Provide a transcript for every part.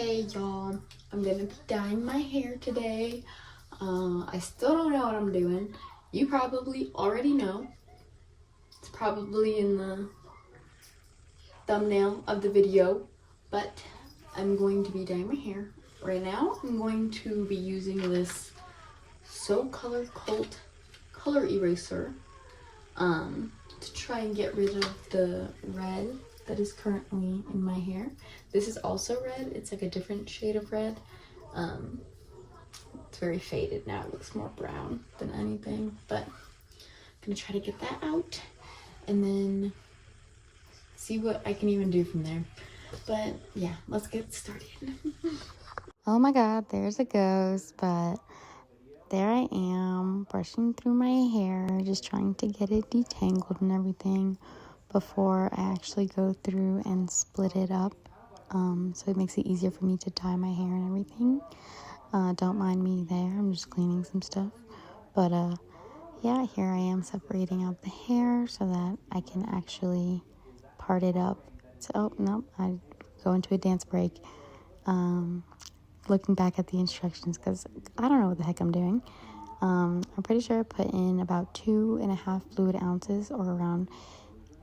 Hey y'all, I'm gonna be dyeing my hair today. I still don't know what I'm doing. You probably already know. It's probably in the thumbnail of the video, but I'm going to be dyeing my hair. Right now, I'm going to be using this So Color Cult color eraser to try and get rid of the red that is currently in my hair. This is also red. It's like a different shade of red. It's very faded now. It looks more brown than anything, but I'm gonna try to get that out and then see what I can even do from there. But yeah, let's get started. Oh my god, there's a ghost, but there I am brushing through my hair, just trying to get it detangled and everything before I actually go through and split it up, so it makes it easier for me to dye my hair and everything. Don't mind me there, I'm just cleaning some stuff. But yeah, here I am separating out the hair so that I can actually part it up. So, oh no, I go into a dance break. Looking back at the instructions because I don't know what the heck I'm doing. I'm pretty sure I put in about 2.5 fluid ounces or around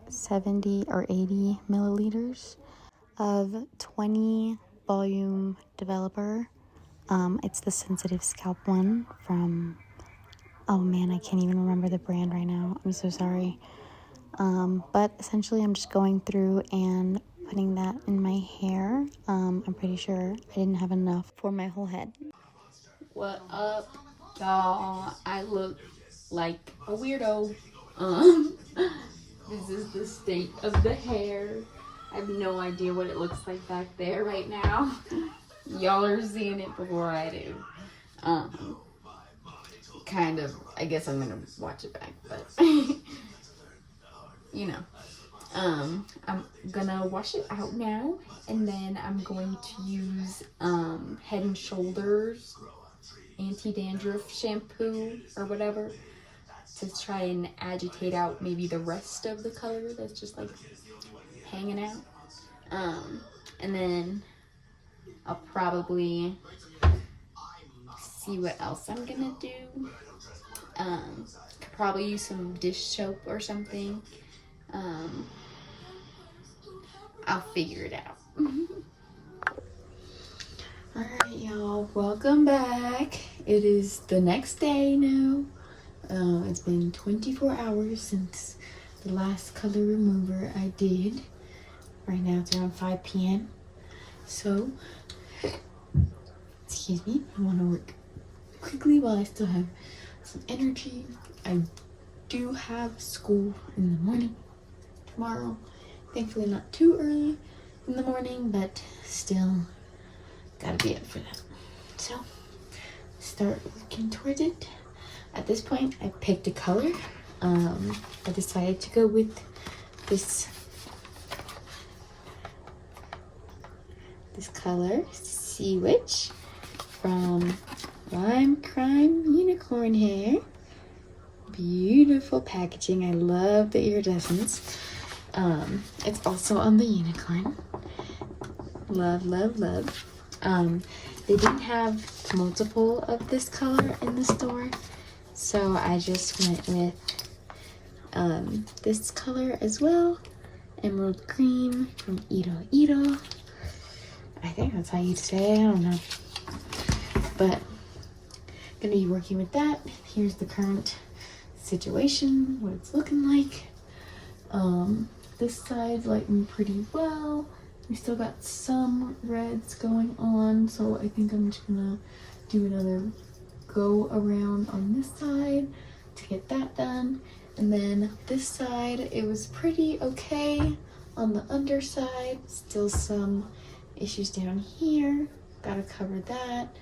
70 or 80 milliliters of 20 volume developer. It's the sensitive scalp one from, oh man, I can't even remember the brand right now. I'm so sorry. But essentially I'm just going through and putting that in my hair. I'm pretty sure I didn't have enough for my whole head. What up, y'all? I look like a weirdo. This is the state of the hair. I have no idea what it looks like back there right now. Y'all are seeing it before I do. Kind of, I guess I'm gonna watch it back, but you know. I'm gonna wash it out now, and then I'm going to use Head and Shoulders anti-dandruff shampoo or whatever to try and agitate out maybe the rest of the color that's just like hanging out. And then I'll probably see what else I'm gonna do. Could probably use some dish soap or something. I'll figure it out. Alright, y'all, welcome back. It is the next day now. It's been 24 hours since the last color remover I did. Right now it's around 5 p.m. So, excuse me, I want to work quickly while I still have some energy. I do have school in the morning tomorrow. Thankfully not too early in the morning, but still gotta be up for that. So start working towards it. At this point I picked a color. I decided to go with this color, Sea Witch from Lime Crime Unicorn Hair. Beautiful packaging. I love the iridescence. It's also on the unicorn. Love, love, love. They didn't have multiple of this color in the store, so I just went with this color as well. Emerald green from Ito Ito. I think that's how you say it, I don't know. But gonna be working with that. Here's the current situation, what it's looking like. This side's lighting pretty well. We still got some reds going on, so I think I'm just gonna do another go around on this side to get that done. And then this side, it was pretty okay on the underside. Still some issues down here. Gotta cover that.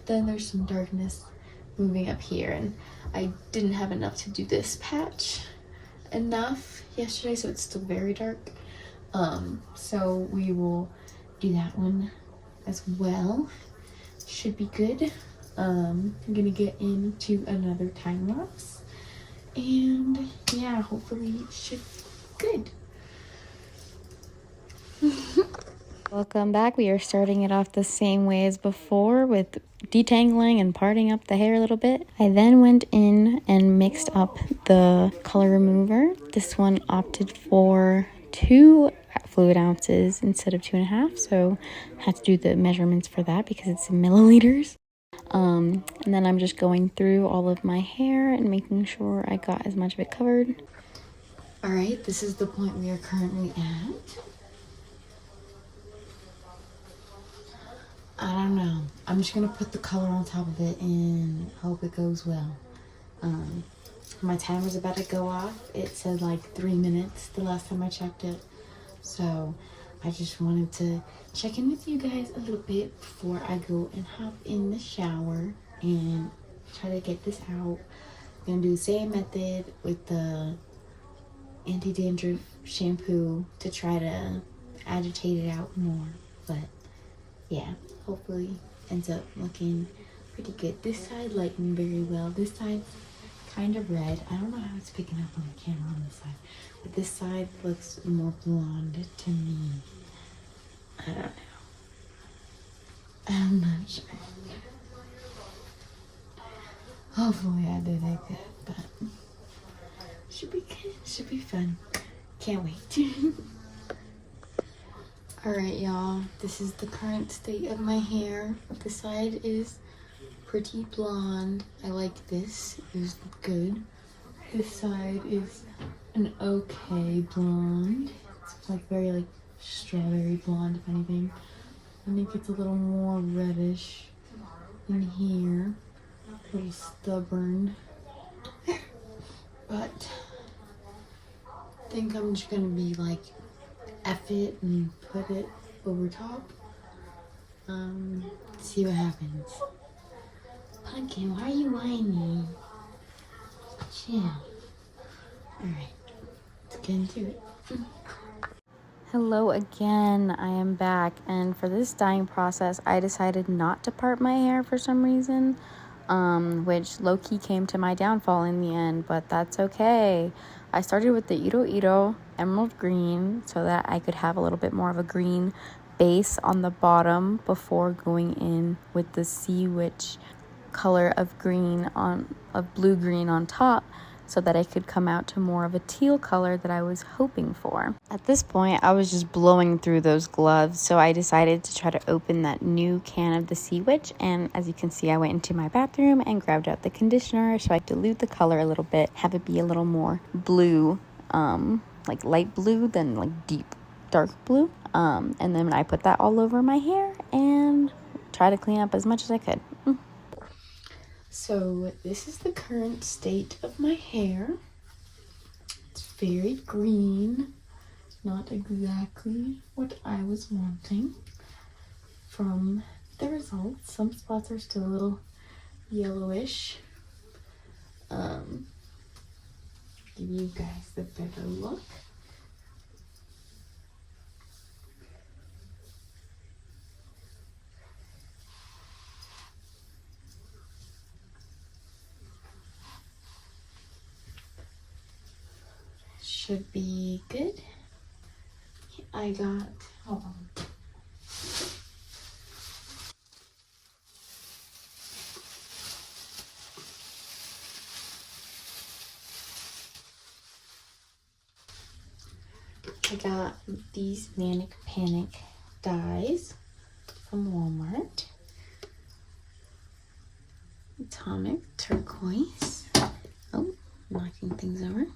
Then there's some darkness moving up here, and I didn't have enough to do this patch enough yesterday, so it's still very dark. So we will do that one as well. Should be good. I'm gonna get into another time lapse, and yeah, hopefully it should be good. Welcome back. We are starting it off the same way as before with detangling and parting up the hair a little bit. I then went in and mixed up the color remover. This one opted for 2 fluid ounces instead of 2.5, so I had to do the measurements for that because it's in milliliters. And then I'm just going through all of my hair and making sure I got as much of it covered. All right, this is the point we are currently at. I don't know. I'm just gonna put the color on top of it and hope it goes well. My timer's about to go off. It said like 3 minutes the last time I checked it. So I just wanted to check in with you guys a little bit before I go and hop in the shower and try to get this out. I'm gonna do the same method with the anti-dandruff shampoo to try to agitate it out more. But yeah, hopefully ends up looking pretty good. This side lightened very well. This side's kind of red. I don't know how it's picking up on the camera on this side, but this side looks more blonde to me. I don't know. I'm not sure. Hopefully I did it good, but should be good. Should be fun. Can't wait. Alright, y'all. This is the current state of my hair. This side is pretty blonde. I like this. It's good. This side is an okay blonde. It's like very like strawberry blonde, if anything. I think it's a little more reddish in here. A little stubborn. But I think I'm just gonna be like F it and put it over top. See what happens. Pumpkin, why are you whining? Chill. Alright, let's get into it. Hello again, I am back, and for this dyeing process I decided not to part my hair for some reason, which low-key came to my downfall in the end, but that's okay. I started with the VideoEditor emerald green so that I could have a little bit more of a green base on the bottom before going in with the sea witch color of blue green on top, so that I could come out to more of a teal color that I was hoping for. At this point, I was just blowing through those gloves, so I decided to try to open that new can of the Sea Witch, and as you can see, I went into my bathroom and grabbed out the conditioner so I dilute the color a little bit, have it be a little more blue, like light blue than like deep dark blue, and then I put that all over my hair and try to clean up as much as I could. So this is the current state of my hair. It's very green. Not exactly what I was wanting from the results. Some spots are still a little yellowish. Give you guys a better look. Should be good. I got, hold on. I got these Manic Panic dyes from Walmart. Atomic turquoise. Oh, knocking things over.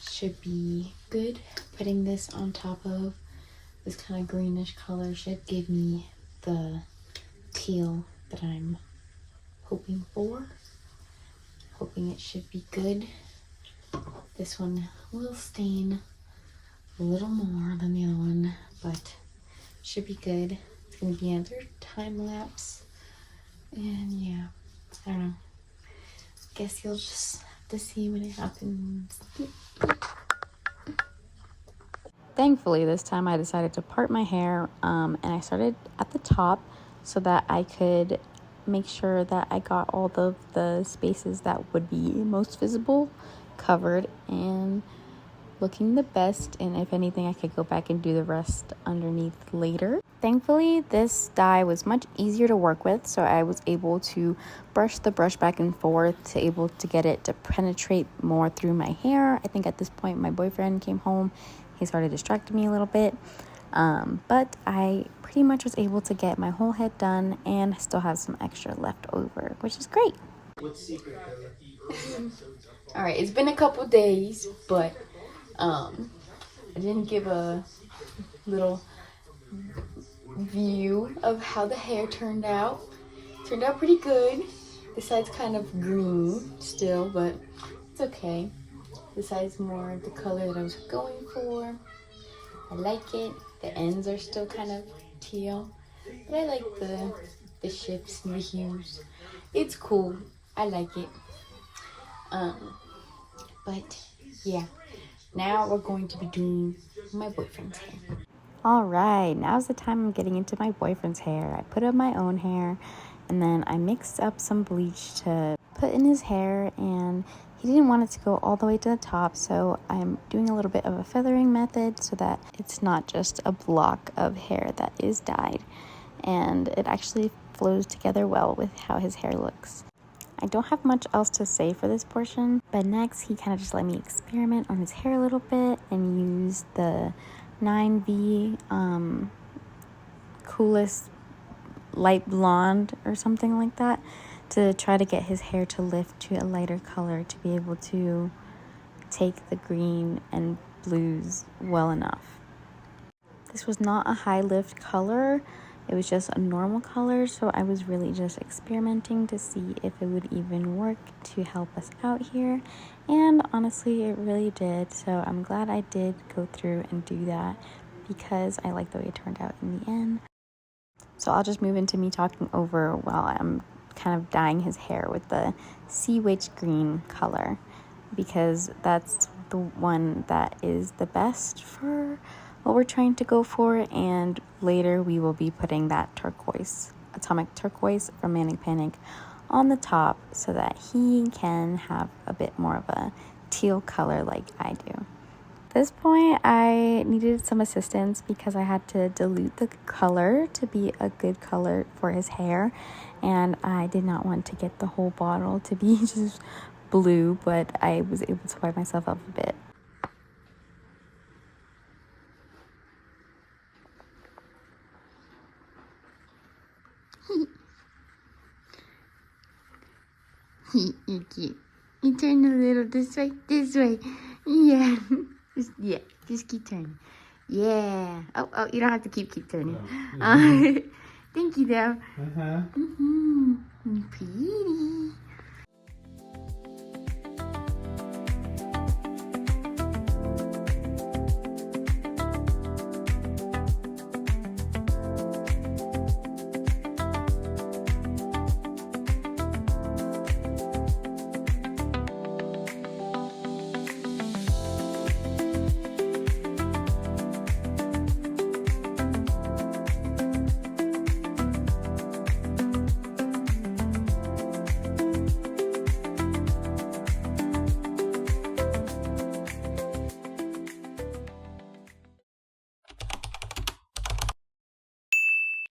Should be good. Putting this on top of this kind of greenish color should give me the teal that I'm hoping for. Hoping it should be good. This one will stain a little more than the other one, but should be good. It's gonna be another time lapse, and yeah, I don't know. Guess you'll just have to see when it happens. Thankfully, this time I decided to part my hair, and I started at the top so that I could make sure that I got all of the spaces that would be most visible covered and looking the best, and if anything I could go back and do the rest underneath later. Thankfully this dye was much easier to work with, so I was able to brush the brush back and forth to able to get it to penetrate more through my hair. I think at this point my boyfriend came home, he started distracting me a little bit, but I pretty much was able to get my whole head done and still have some extra left over, which is great. All right, it's been a couple days, but I didn't give a little view of how the hair turned out. Turned out pretty good. The side's kind of green still, but it's okay. The side's more the color that I was going for. I like it. The ends are still kind of teal, but I like the shifts and the hues. It's cool. I like it. But yeah, now we're going to be doing my boyfriend's hair. All right, now's the time I'm getting into my boyfriend's hair. I put up my own hair, and then I mixed up some bleach to put in his hair, and he didn't want it to go all the way to the top, so I'm doing a little bit of a feathering method so that it's not just a block of hair that is dyed, and it actually flows together well with how his hair looks. I don't have much else to say for this portion, but next he kind of just let me experiment on his hair a little bit and use the 9V coolest light blonde or something like that to try to get his hair to lift to a lighter color to be able to take the green and blues well enough. This was not a high lift color, it was just a normal color, so I was really just experimenting to see if it would even work to help us out here, and honestly it really did, so I'm glad I did go through and do that because I like the way it turned out in the end. So I'll just move into me talking over while I'm kind of dyeing his hair with the Sea Witch green color, because that's the one that is the best for what we're trying to go for, and later we will be putting that turquoise, atomic turquoise from Manic Panic on the top so that he can have a bit more of a teal color like I do. At this point I needed some assistance because I had to dilute the color to be a good color for his hair, and I did not want to get the whole bottle to be just blue, but I was able to wipe myself up a bit. You're cute. You turn a little this way. Yeah. Just keep turning. Yeah. Oh, you don't have to keep turning. Thank you, though. Pretty.